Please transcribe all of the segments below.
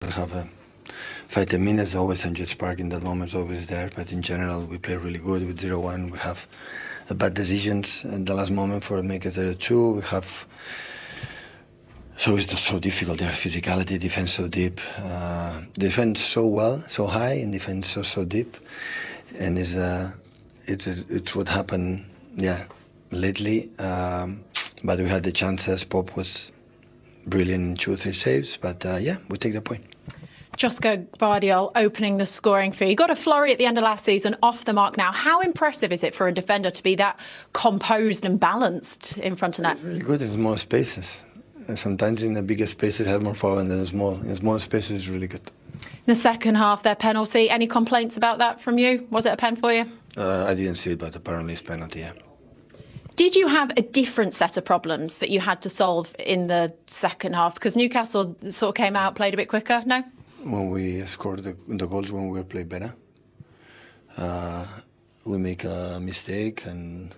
We have 5-10 minutes. Always some jet spark in that moment is always there. But in general, we play really good with 0-1. We have bad decisions at the last moment for make it 0-2. We have. So it's so difficult. Their physicality, defense so deep, defense so well, so high, and defense so deep, and it's what happened, lately. But we had the chances. Pop was brilliant in 2 or 3 saves, but we take the point. Pep Guardiola opening the scoring for you. Got a flurry at the end of last season, off the mark now. How impressive is it for a defender to be that composed and balanced in front of net? It's really good in small spaces. Sometimes in the bigger spaces have more power than in small spaces is really good. The second half, their penalty. Any complaints about that from you? Was it a pen for you? I didn't see it, but apparently it's penalty, yeah. Did you have a different set of problems that you had to solve in the second half? Because Newcastle sort of came out, played a bit quicker, no? When we scored the goals, when we played better, we make a mistake, and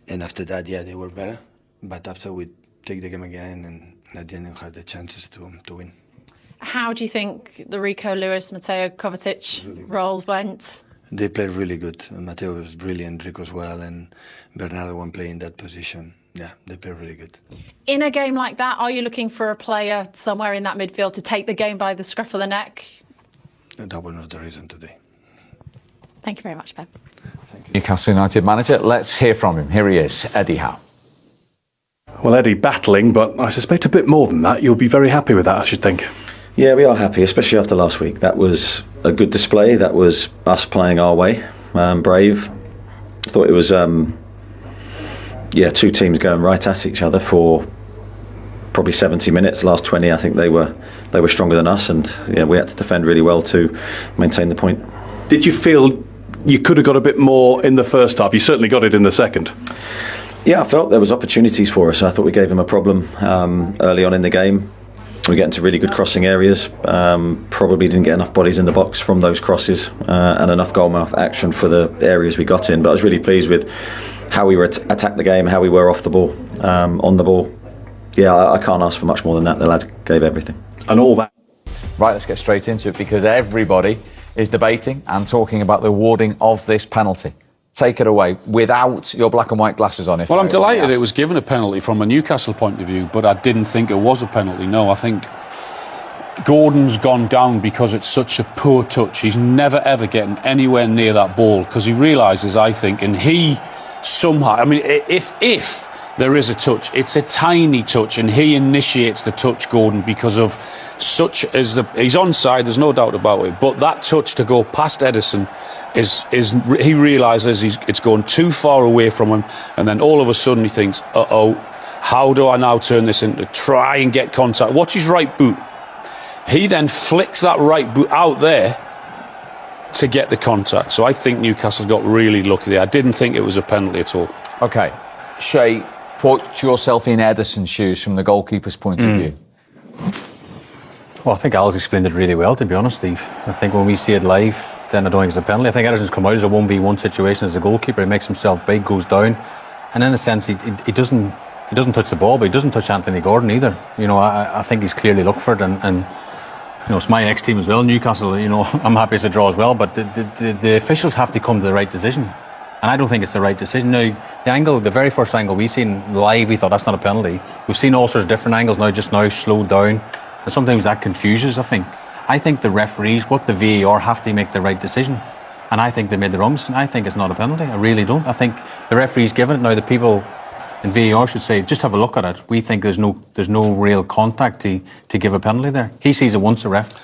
after that, they were better. But after we take the game again, and at the end we had the chances to win. How do you think the Rico, Lewis, Mateo Kovacic role went? They played really good. Mateo was brilliant, Rico as well, and Bernardo won't play in that position. Yeah, they played really good. In a game like that, are you looking for a player somewhere in that midfield to take the game by the scruff of the neck? That was not the reason today. Thank you very much, Pep. Thank you. Newcastle United manager, let's hear from him. Here he is, Eddie Howe. Well, Eddie, battling, but I suspect a bit more than that. You'll be very happy with that, I should think. Yeah, we are happy, especially after last week. That was a good display. That was us playing our way, brave. I thought it was, 2 teams going right at each other for probably 70 minutes. Last 20, I think they were stronger than us, and we had to defend really well to maintain the point. Did you feel you could have got a bit more in the first half? You certainly got it in the second. Yeah, I felt there was opportunities for us. I thought we gave them a problem early on in the game. We get into really good crossing areas. Probably didn't get enough bodies in the box from those crosses and enough goalmouth action for the areas we got in. But I was really pleased with how we were attacked the game, how we were off the ball, on the ball. Yeah, I can't ask for much more than that. The lads gave everything. And all that. Right, let's get straight into it because everybody is debating and talking about the awarding of this penalty. Take it away without your black and white glasses on. Well, I'm delighted it was given a penalty from a Newcastle point of view, but I didn't think it was a penalty. No, I think Gordon's gone down because it's such a poor touch. He's never, ever getting anywhere near that ball because he realises, I think, and he somehow... I mean, if there is a touch, it's a tiny touch, and he initiates the touch, Gordon, because of such as he's onside, there's no doubt about it, but that touch to go past Edison is he realises it's going too far away from him, and then all of a sudden he thinks, how do I now turn this into try and get contact? Watch his right boot. He then flicks that right boot out there to get the contact. So I think Newcastle got really lucky there. I didn't think it was a penalty at all. OK, Shay, put yourself in Edison's shoes from the goalkeeper's point of view. Well, I think Al's explained it really well, to be honest, Steve. I think when we see it live, then I don't think it's a penalty. I think Edison's come out as a 1v1 situation as a goalkeeper. He makes himself big, goes down, and in a sense, he doesn't touch the ball, but he doesn't touch Anthony Gordon either. I think he's clearly looked for it, and it's my ex-team as well, Newcastle. I'm happy it's a draw as well, but the officials have to come to the right decision. And I don't think it's the right decision. Now, the very first angle we seen live, we thought that's not a penalty. We've seen all sorts of different angles now slowed down. And sometimes that confuses, I think. I think the referees, what the VAR, have to make the right decision. And I think they made the wrong decision. I think it's not a penalty. I really don't. I think the referees given it. Now, the people in VAR should say, just have a look at it. We think there's no real contact to give a penalty there. He sees it once, a ref.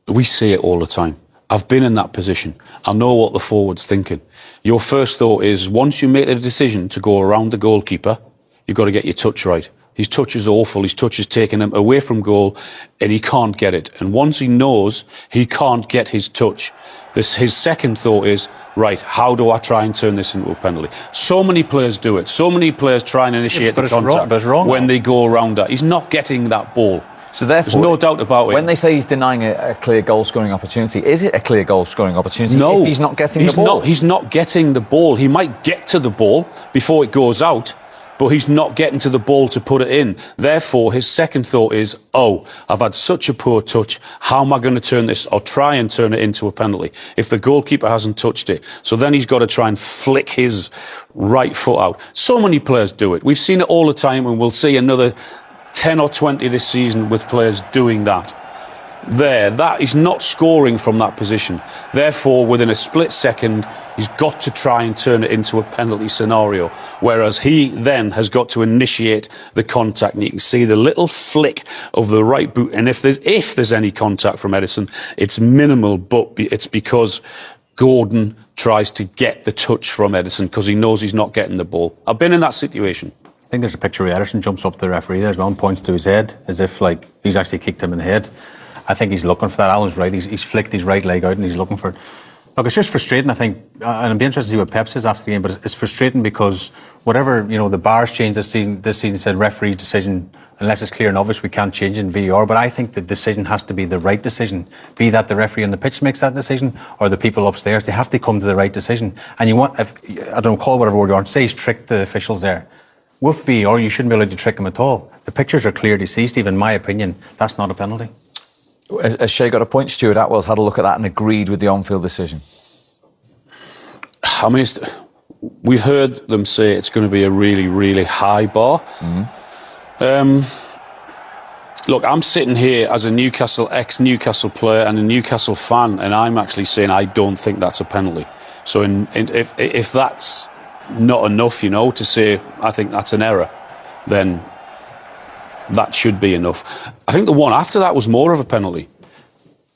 We see it all the time. I've been in that position. I know what the forward's thinking. Your first thought is, once you make the decision to go around the goalkeeper, you've got to get your touch right. His touch is awful. His touch is taking him away from goal, and he can't get it. And once he knows he can't get his touch, his second thought is, right, how do I try and turn this into a penalty? So many players do it. So many players try and initiate the contact when they go around that. He's not getting that ball. So therefore, there's no doubt about it. When they say he's denying a clear goal-scoring opportunity, is it a clear goal-scoring opportunity if he's not getting the ball? He's not getting the ball. He might get to the ball before it goes out, but he's not getting to the ball to put it in. Therefore, his second thought is, oh, I've had such a poor touch. How am I going to turn this or try and turn it into a penalty if the goalkeeper hasn't touched it? So then he's got to try and flick his right foot out. So many players do it. We've seen it all the time, and we'll see another 10 or 20 this season with players doing that. That is not scoring from that position. Therefore, within a split second, he's got to try and turn it into a penalty scenario. Whereas he then has got to initiate the contact. And you can see the little flick of the right boot. And if there's any contact from Ederson, it's minimal, but it's because Gordon tries to get the touch from Ederson because he knows he's not getting the ball. I've been in that situation. I think there's a picture where Ederson jumps up to the referee there as well and points to his head as if like he's actually kicked him in the head. I think he's looking for that. Alan's right. He's flicked his right leg out and he's looking for it. Look, it's just frustrating, I think, and I'd be interested to see what Pep says after the game, but it's frustrating because whatever, the bar's changed this season said referee's decision, unless it's clear and obvious, we can't change in VAR, but I think the decision has to be the right decision, be that the referee on the pitch makes that decision or the people upstairs. They have to come to the right decision. And you want, I don't call whatever word you want, say he's tricked the officials there. With VAR, you shouldn't be allowed to trick them at all. The pictures are clear to see, Steve. In my opinion, that's not a penalty. Has Shea got a point? Stuart Atwell's had a look at that and agreed with the on-field decision. I mean, we've heard them say it's going to be a really, really high bar. Look, I'm sitting here as a ex-Newcastle player and a Newcastle fan, and I'm actually saying I don't think that's a penalty. So if that's not enough, to say I think that's an error, then that should be enough. I think the one after that was more of a penalty.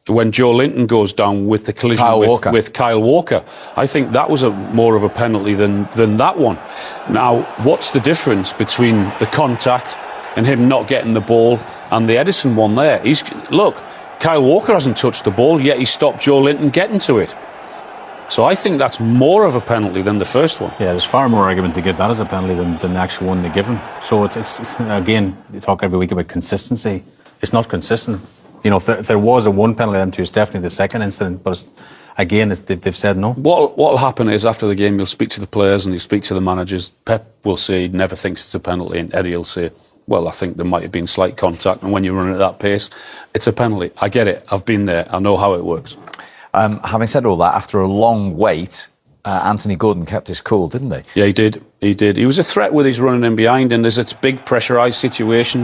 When Joe Linton goes down with the collision with Kyle Walker. I think that was more of a penalty than that one. Now, what's the difference between the contact and him not getting the ball and the Ederson one there? Look, Kyle Walker hasn't touched the ball, yet he stopped Joe Linton getting to it. So I think that's more of a penalty than the first one. Yeah, there's far more argument to give that as a penalty than the actual one they give him. So it's again, you talk every week about consistency. It's not consistent. If there was a one penalty then it's definitely the second incident. But they've said no. What'll happen is after the game, you'll speak to the players and you'll speak to the managers. Pep will say he never thinks it's a penalty, and Eddie will say, well, I think there might have been slight contact, and when you're running at that pace, it's a penalty. I get it. I've been there. I know how it works. Having said all that, after a long wait, Anthony Gordon kept his cool, didn't he? Yeah, he did. He was a threat with his running in behind, and there's a big pressurised situation.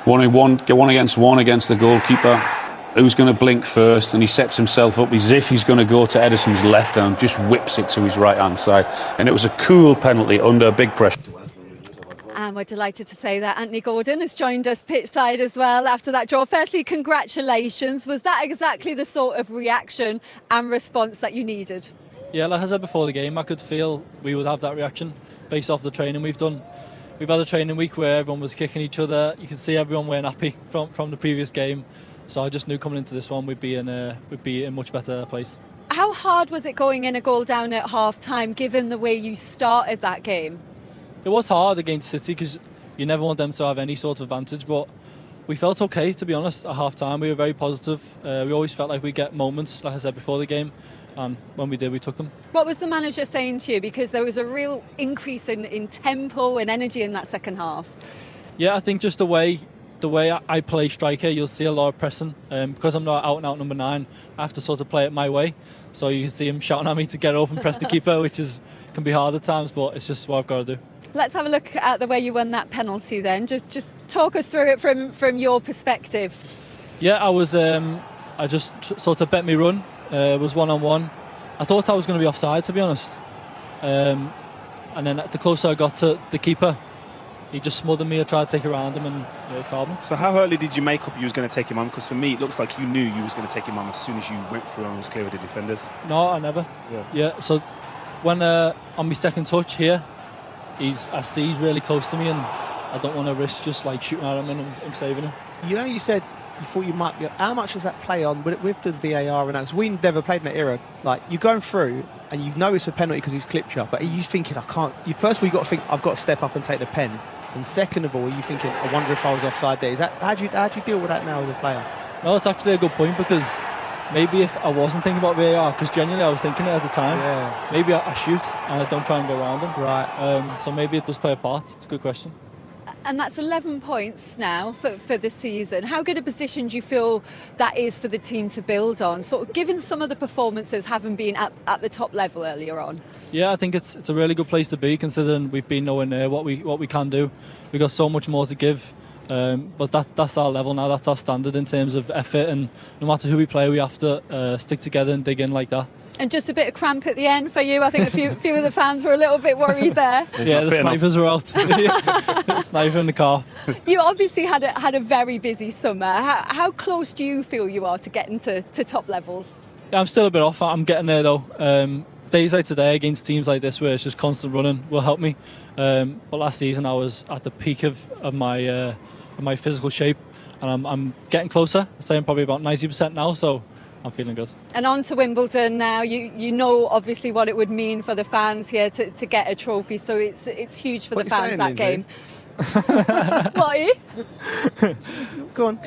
One against the goalkeeper. Who's going to blink first? And he sets himself up as if he's going to go to Ederson's left and just whips it to his right-hand side. And it was a cool penalty under big pressure. And we're delighted to say that Anthony Gordon has joined us pitch side as well after that draw. Firstly, congratulations. Was that exactly the sort of reaction and response that you needed? Yeah, like I said before the game, I could feel we would have that reaction based off the training we've done. We've had a training week where everyone was kicking each other. You can see everyone weren't happy from the previous game. So I just knew coming into this one we'd be in a much better place. How hard was it going in a goal down at half-time, given the way you started that game? It was hard against City because you never want them to have any sort of advantage, but we felt okay, to be honest, at half-time. We were very positive. We always felt like we'd get moments, like I said, before the game, and when we did, we took them. What was the manager saying to you? Because there was a real increase in tempo and energy in that second half. Yeah, I think just the way I play striker, you'll see a lot of pressing. Because I'm not out-and-out number 9, I have to sort of play it my way. So you can see him shouting at me to get up and press the keeper, which can be hard at times, but it's just what I've got to do. Let's have a look at the way you won that penalty then. Just talk us through it from your perspective. Yeah, I just sort of bet me run. It was one-on-one. I thought I was going to be offside, to be honest. And then the closer I got to the keeper, he just smothered me. I tried to take it around him and he fouled me. So how early did you make up you was going to take him on? Because for me, it looks like you knew you was going to take him on as soon as you went through and was clear with the defenders. No, I never. Yeah. So when on my second touch here, I see he's really close to me, and I don't want to risk just like shooting at him and I'm saving him. You said you thought you might be. How much does that play on with the VAR and that? Because we never played in that era. Like, you're going through and you know it's a penalty because he's clipped you, but are you thinking, I can't? First of all, you got to think, I've got to step up and take the pen. And second of all, are you thinking, I wonder if I was offside there? How do you deal with that now as a player? No, it's actually a good point because maybe if I wasn't thinking about VAR, because genuinely I was thinking it at the time. Yeah. Maybe I shoot and I don't try and go around them. Right. So maybe it does play a part. It's a good question. And that's 11 points now for this season. How good a position do you feel that is for the team to build on, sort of given some of the performances having been at the top level earlier on? Yeah, I think it's a really good place to be, considering we've been nowhere near what we can do. We've got so much more to give, but that's our level now. That's our standard in terms of effort, and no matter who we play, we have to stick together and dig in like that. And just a bit of cramp at the end for you. I think a few of the fans were a little bit worried there. Yeah, the snipers were out. Sniper in the car. You obviously had a very busy summer. How close do you feel you are to getting to top levels? Yeah, I'm still a bit off. I'm getting there though. Days like today against teams like this where it's just constant running will help me. But last season I was at the peak of my physical shape, and I'm getting closer. I'd say I'm probably about 90% now, so I'm feeling good. And on to Wimbledon now. You know obviously what it would mean for the fans here to get a trophy, so it's huge for the fans, that game. What are you? Go on.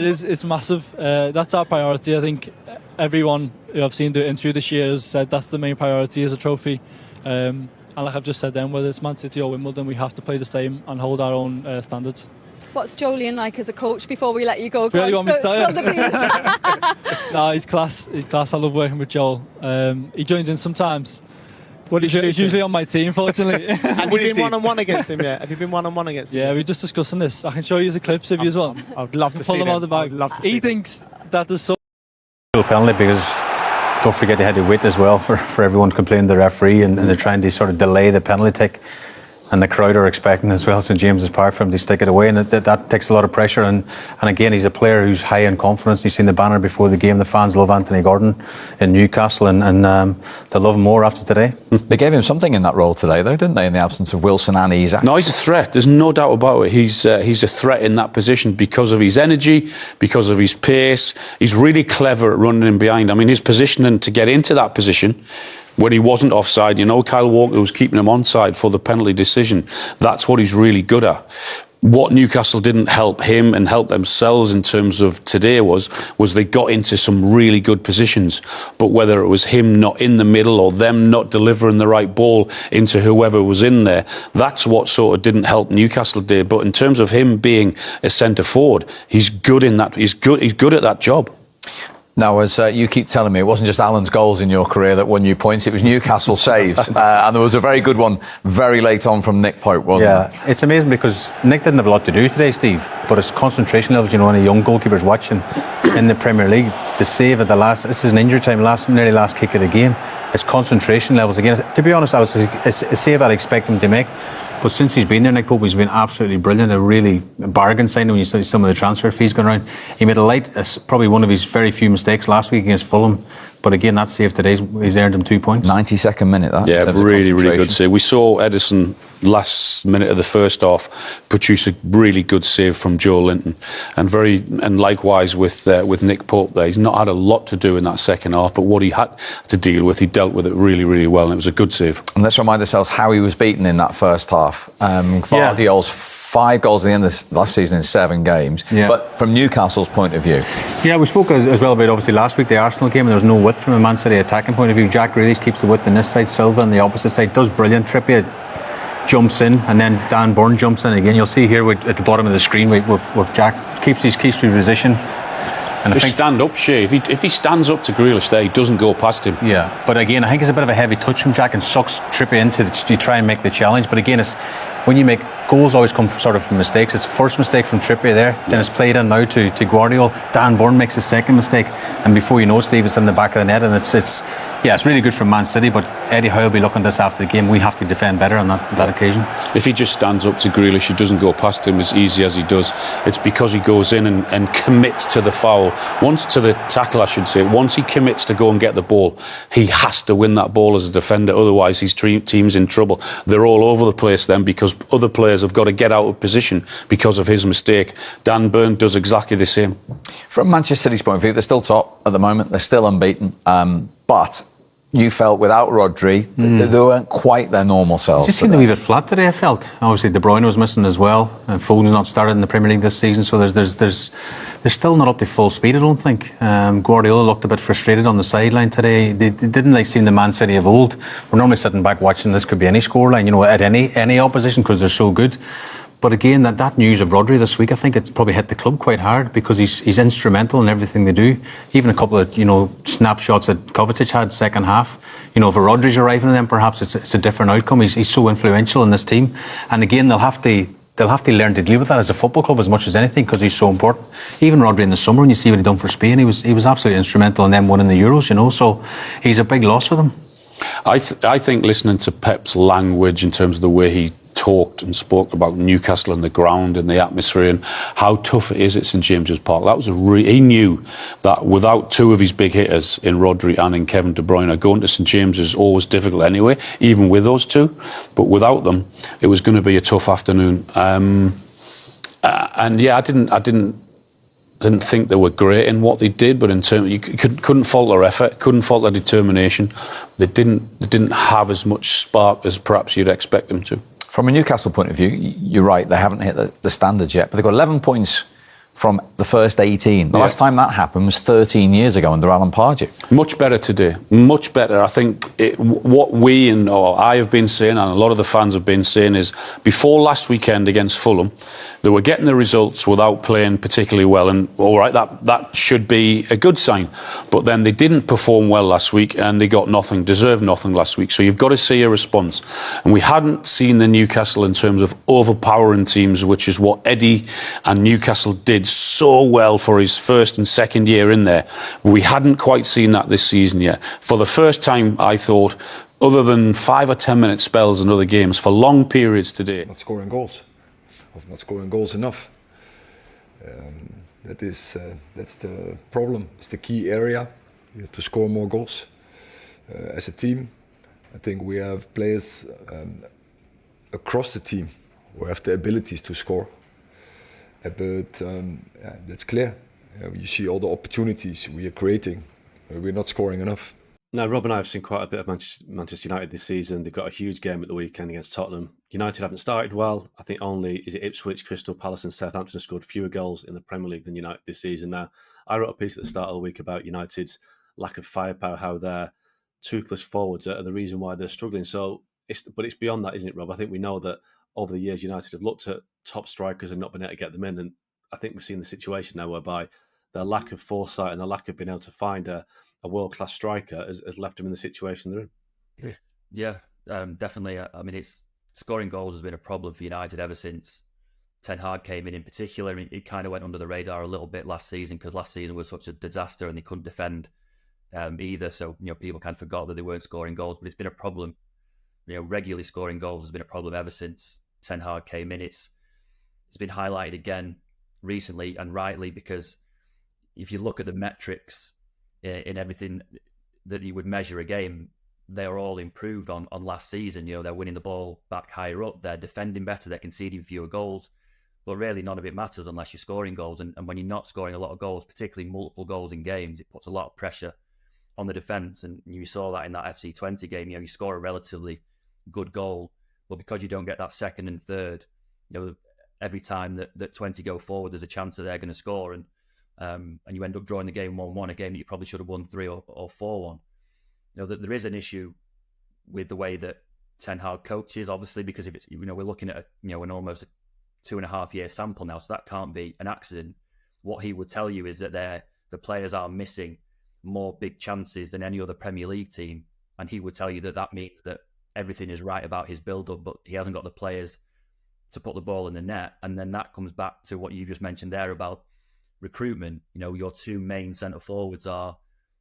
It's massive. That's our priority. I think everyone who I've seen do an interview this year has said that's the main priority, is a trophy. And like I've just said then, whether it's Man City or Wimbledon, we have to play the same and hold our own standards. What's Jolien like as a coach before we let you go? Really want me to tell you? No, he's class. He's class. I love working with Joel. He joins in sometimes. He's usually on my team, fortunately. Have you been one-on-one against him yet? Have you been one-on-one against him? Yeah, we're just discussing this. I can show you the clips if you want. I'd love to see pull them out of the bag. I'd love to see he thinks that there's so. Penalty, because don't forget they had to wait as well for everyone to complain to the referee, and they're trying to sort of delay the penalty kick. And the crowd are expecting as well, St James's Park, for him to stick it away, and that takes a lot of pressure. And again, he's a player who's high in confidence. You've seen the banner before the game. The fans love Anthony Gordon in Newcastle, and they'll love him more after today. They gave him something in that role today, though, didn't they? In the absence of Wilson and Isak. No, he's a threat. There's no doubt about it. He's a threat in that position because of his energy, because of his pace. He's really clever at running in behind. I mean, his positioning to get into that position, when he wasn't offside, Kyle Walker was keeping him onside for the penalty decision. That's what he's really good at. What Newcastle didn't help him and help themselves in terms of today was they got into some really good positions. But whether it was him not in the middle or them not delivering the right ball into whoever was in there, that's what sort of didn't help Newcastle today. But in terms of him being a centre forward, he's good in that. He's good at that job. Now, as you keep telling me, it wasn't just Alan's goals in your career that won you points, it was Newcastle saves. And there was a very good one very late on from Nick Pope, wasn't there? Yeah, it's amazing because Nick didn't have a lot to do today, Steve, but his concentration levels, when a young goalkeeper's watching in the Premier League, the save at the last, this is an injury time, nearly last kick of the game, his concentration levels, again, to be honest, it's a save I'd expect him to make. But since he's been there, Nick Pope, he's been absolutely brilliant. A really bargain signing when you see some of the transfer fees going around. He made probably one of his very few mistakes last week against Fulham. But again, that save today, he's earned him 2 points. 92nd minute, that. Yeah, really good save. We saw Edison last minute of the first half produce a really good save from Joe Linton, and likewise with Nick Pope there. He's not had a lot to do in that second half, but what he had to deal with, he dealt with it really, really well, and it was a good save. And let's remind ourselves how he was beaten in that first half. Guardiola's 5 goals at the end of last season in 7 games. Yeah. But from Newcastle's point of view. Yeah, we spoke as well about obviously last week the Arsenal game, and there was no width from a Man City attacking point of view. Jack Grealish keeps the width on this side, Silva on the opposite side does brilliant. Trippier jumps in, and then Dan Burn jumps in again. You'll see here at the bottom of the screen with Jack keeps his position. And I think stand up, Shea. If he stands up to Grealish there, he doesn't go past him. Yeah, but again, I think it's a bit of a heavy touch from Jack and sucks Trippier into you try and make the challenge. But again, it's when you make goals always come sort of from mistakes. It's the first mistake from Trippier there, then it's played in now to Guardiola. Dan Burn makes the second mistake, and before you know it, Steve, it's in the back of the net, and it's really good for Man City. But Eddie Howe will be looking at this after the game. We have to defend better on that occasion. If he just stands up to Grealish, he doesn't go past him as easy as he does. It's because he goes in and commits to the foul, to the tackle, I should say. Once he commits to go and get the ball, he has to win that ball as a defender. Otherwise, his team's in trouble. They're all over the place then because other players have got to get out of position because of his mistake. Dan Burn does exactly the same. From Manchester City's point of view, they're still top at the moment. They're still unbeaten. But you felt without Rodri, they weren't quite their normal selves. Just seemed a wee bit flat today, I felt. Obviously, De Bruyne was missing as well, and Foden's not started in the Premier League this season, so they're still not up to full speed, I don't think. Guardiola looked a bit frustrated on the sideline today. They didn't seem the Man City of old. We're normally sitting back watching this could be any scoreline, at any opposition because they're so good. But again, that news of Rodri this week, I think it's probably hit the club quite hard because he's instrumental in everything they do. Even a couple of snapshots that Kovacic had second half. If a Rodri's arriving, then perhaps it's a different outcome. He's so influential in this team, and again they'll have to learn to deal with that as a football club as much as anything because he's so important. Even Rodri in the summer, when you see what he done for Spain, he was absolutely instrumental in them winning the Euros. So he's a big loss for them. I think listening to Pep's language in terms of the way he talked and spoke about Newcastle and the ground and the atmosphere and how tough it is at St James's Park. That was he knew that without two of his big hitters in Rodri and in Kevin De Bruyne, going to St James's is always difficult anyway, even with those two. But without them, it was going to be a tough afternoon. And yeah, I didn't think they were great in what they did, but in terms you couldn't fault their effort, couldn't fault their determination. They didn't have as much spark as perhaps you'd expect them to. From a Newcastle point of view, you're right, they haven't hit the standards yet, but they've got 11 points from the first 18. The last time that happened was 13 years ago under Alan Pardew. Much better today, much better. I think what I have been saying, and a lot of the fans have been saying, is before last weekend against Fulham, they were getting the results without playing particularly well, and all right, that should be a good sign. But then they didn't perform well last week, and they got nothing, deserved nothing last week. So you've got to see a response. And we hadn't seen the Newcastle in terms of overpowering teams, which is what Eddie and Newcastle did so well for his first and second year in there. We hadn't quite seen that this season yet. For the first time, I thought, other than 5 or 10 minute spells in other games, for long periods today. Not scoring goals, not scoring goals enough. That's the problem. It's the key area. You have to score more goals as a team. I think we have players across the team who have the abilities to score. But that's clear. You see all the opportunities we are creating. We're not scoring enough. No, Rob and I have seen quite a bit of Manchester United this season. They've got a huge game at the weekend against Tottenham. United haven't started well. I think only Ipswich, Crystal Palace and Southampton have scored fewer goals in the Premier League than United this season. Now, I wrote a piece at the start of the week about United's lack of firepower, how their toothless forwards are the reason why they're struggling. But it's beyond that, isn't it, Rob? I think we know that over the years, United have looked at top strikers and not been able to get them in. And I think we're seeing the situation now whereby their lack of foresight and their lack of being able to find a world-class striker has left them in the situation they're in. Yeah, definitely. I mean, scoring goals has been a problem for United ever since Ten Hag came in particular. I mean, it kind of went under the radar a little bit last season because last season was such a disaster and they couldn't defend either. So, people kind of forgot that they weren't scoring goals, but it's been a problem. Regularly scoring goals has been a problem ever since Ten Hag came in. It's been highlighted again recently and rightly because if you look at the metrics in everything that you would measure a game, they are all improved on last season. They're winning the ball back higher up, they're defending better, they're conceding fewer goals. But really none of it matters unless you're scoring goals. And when you're not scoring a lot of goals, particularly multiple goals in games, it puts a lot of pressure on the defence. And you saw that in that FC20 game. You score a relatively good goal, but because you don't get that second and third, every time that 20 go forward, there's a chance that they're going to score, and you end up drawing the game 1-1, a game that you probably should have won 3 or 4-1. That there is an issue with the way that Ten Hag coaches, obviously, because if it's we're looking at an almost 2.5 year sample now, so that can't be an accident. What he would tell you is that the players are missing more big chances than any other Premier League team, and he would tell you that means that everything is right about his build-up, but he hasn't got the players to put the ball in the net. And then that comes back to what you just mentioned there about recruitment. Your two main centre forwards are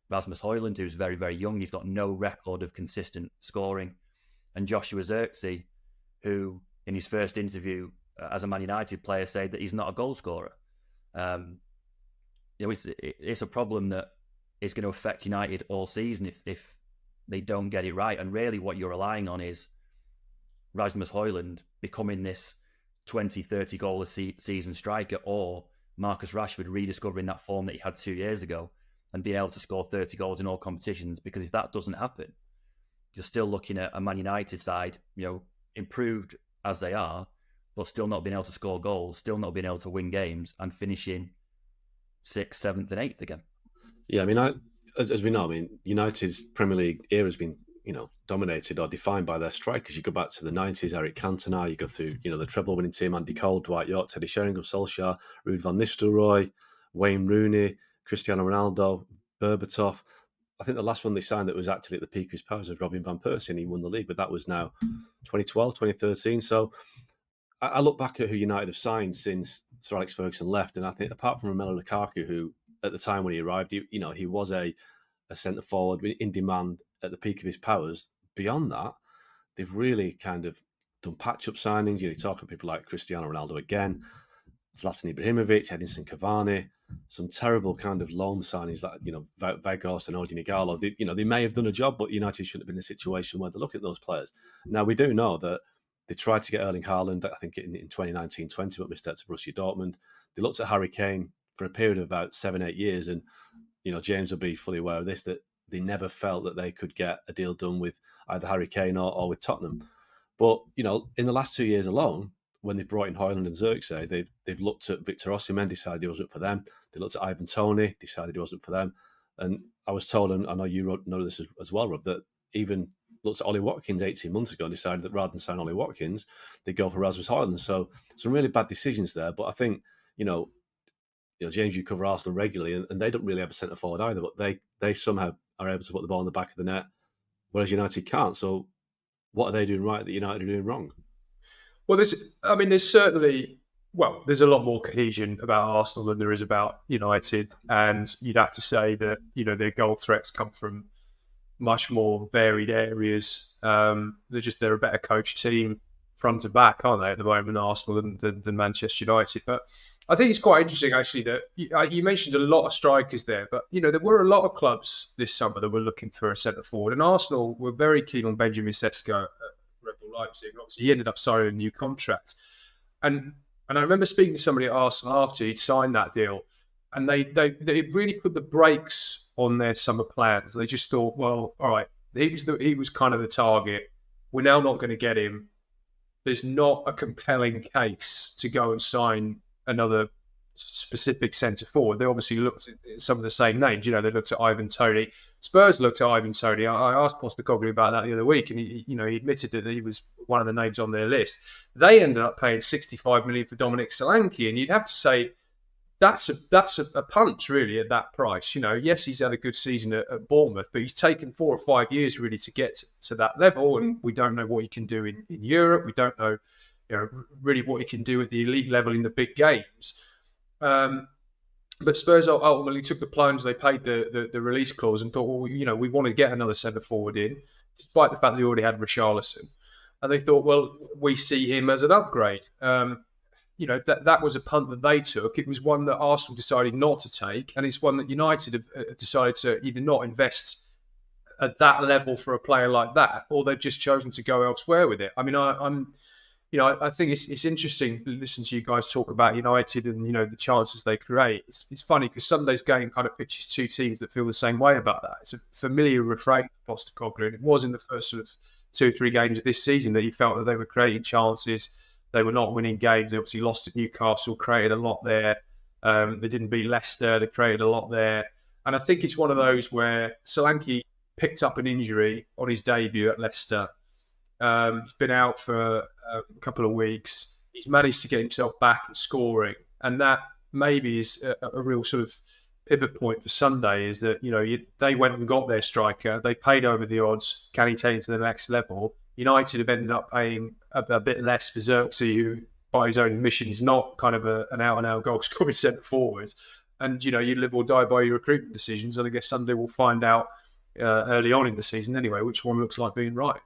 Rasmus Højlund, who's very, very young. He's got no record of consistent scoring. And Joshua Zirkzee, who in his first interview as a Man United player said that he's not a goal scorer. It's a problem that is going to affect United all season if they don't get it right. And really what you're relying on is Rasmus Højlund becoming this 20-30 goal a season striker, or Marcus Rashford rediscovering that form that he had 2 years ago and being able to score 30 goals in all competitions. Because if that doesn't happen, you're still looking at a Man United side, improved as they are, but still not being able to score goals, still not being able to win games, and finishing 6th, 7th, and 8th again. Yeah, I mean, as we know, I mean, United's Premier League era has been, dominated or defined by their strikers. You go back to the 90s, Erik Cantona, you go through, the treble-winning team, Andy Cole, Dwight York, Teddy Sheringham, Solskjaer, Ruud van Nistelrooy, Wayne Rooney, Cristiano Ronaldo, Berbatov. I think the last one they signed that was actually at the peak of his powers was Robin van Persie, and he won the league, but that was now 2012, 2013. So I look back at who United have signed since Sir Alex Ferguson left, and I think apart from Romelu Lukaku, who at the time when he arrived, he was a centre forward in demand at the peak of his powers. Beyond that, they've really kind of done patch-up signings. You're talking people like Cristiano Ronaldo again, Zlatan Ibrahimovic, Edinson Cavani, some terrible kind of loan signings like, Vegas and Odion Igalo. They may have done a job, but United shouldn't have been in a situation where they look at those players. Now, we do know that they tried to get Erling Haaland, I think in 2019-20, but missed out to Borussia Dortmund. They looked at Harry Kane for a period of about 7-8 years, and James will be fully aware of this, that they never felt that they could get a deal done with either Harry Kane or with Tottenham. But in the last 2 years alone, when they've brought in Højlund and Zirkzee, they've looked at Victor Osimhen, decided he wasn't for them. They looked at Ivan Toney, decided he wasn't for them. And I was told, and I know you know this as well, Rob, that even looked at Ollie Watkins 18 months ago and decided that rather than sign Ollie Watkins, they'd go for Rasmus Højlund. So some really bad decisions there. But I think, James, you cover Arsenal regularly, and they don't really have a centre forward either, but they somehow are able to put the ball in the back of the net, whereas United can't. So what are they doing right that United are doing wrong? Well, there's certainly, there's a lot more cohesion about Arsenal than there is about United, and you'd have to say that their goal threats come from much more varied areas. They're a better coach team front to back, aren't they, at the moment, Arsenal than Manchester United? But I think it's quite interesting, actually, that you mentioned a lot of strikers there, but there were a lot of clubs this summer that were looking for a centre forward, and Arsenal were very keen on Benjamin Sesko at Red Bull Leipzig. Obviously, he ended up signing a new contract, and I remember speaking to somebody at Arsenal after he'd signed that deal, and they really put the brakes on their summer plans. They just thought, well, all right, he was kind of the target. We're now not going to get him. There's not a compelling case to go and sign another specific centre forward. They obviously looked at some of the same names. They looked at Ivan Toney. Spurs looked at Ivan Toney. I asked Postecoglou about that the other week, and he admitted that he was one of the names on their list. They ended up paying 65 million for Dominic Solanke, and you'd have to say that's a punch, really, at that price. Yes, he's had a good season at Bournemouth, but he's taken 4 or 5 years really to get to that level, and we don't know what he can do in Europe. We don't know really what he can do at the elite level in the big games. But Spurs ultimately took the plunge. They paid the release clause and thought, well, we want to get another centre forward in, despite the fact they already had Richarlison. And they thought, well, we see him as an upgrade. That was a punt that they took. It was one that Arsenal decided not to take, and it's one that United have decided to either not invest at that level for a player like that, or they've just chosen to go elsewhere with it. I mean, I think it's interesting to listen to you guys talk about United and the chances they create. It's funny because Sunday's game kind of pictures two teams that feel the same way about that. It's a familiar refrain for Postecoglou, and it was in the first sort of 2 or 3 games of this season that he felt that they were creating chances. They were not winning games. They obviously lost at Newcastle, created a lot there. They didn't beat Leicester. They created a lot there. And I think it's one of those where Solanke picked up an injury on his debut at Leicester. He's been out for a couple of weeks. He's managed to get himself back and scoring. And that maybe is a real sort of pivot point for Sunday, is that, they went and got their striker. They paid over the odds. Can he take it to the next level? United have ended up paying a bit less for Zirkzee, who, by his own admission, is not kind of an out-and-out goal-scoring centre forward. And, you live or die by your recruitment decisions. And I guess Sunday we'll find out early on in the season anyway which one looks like being right.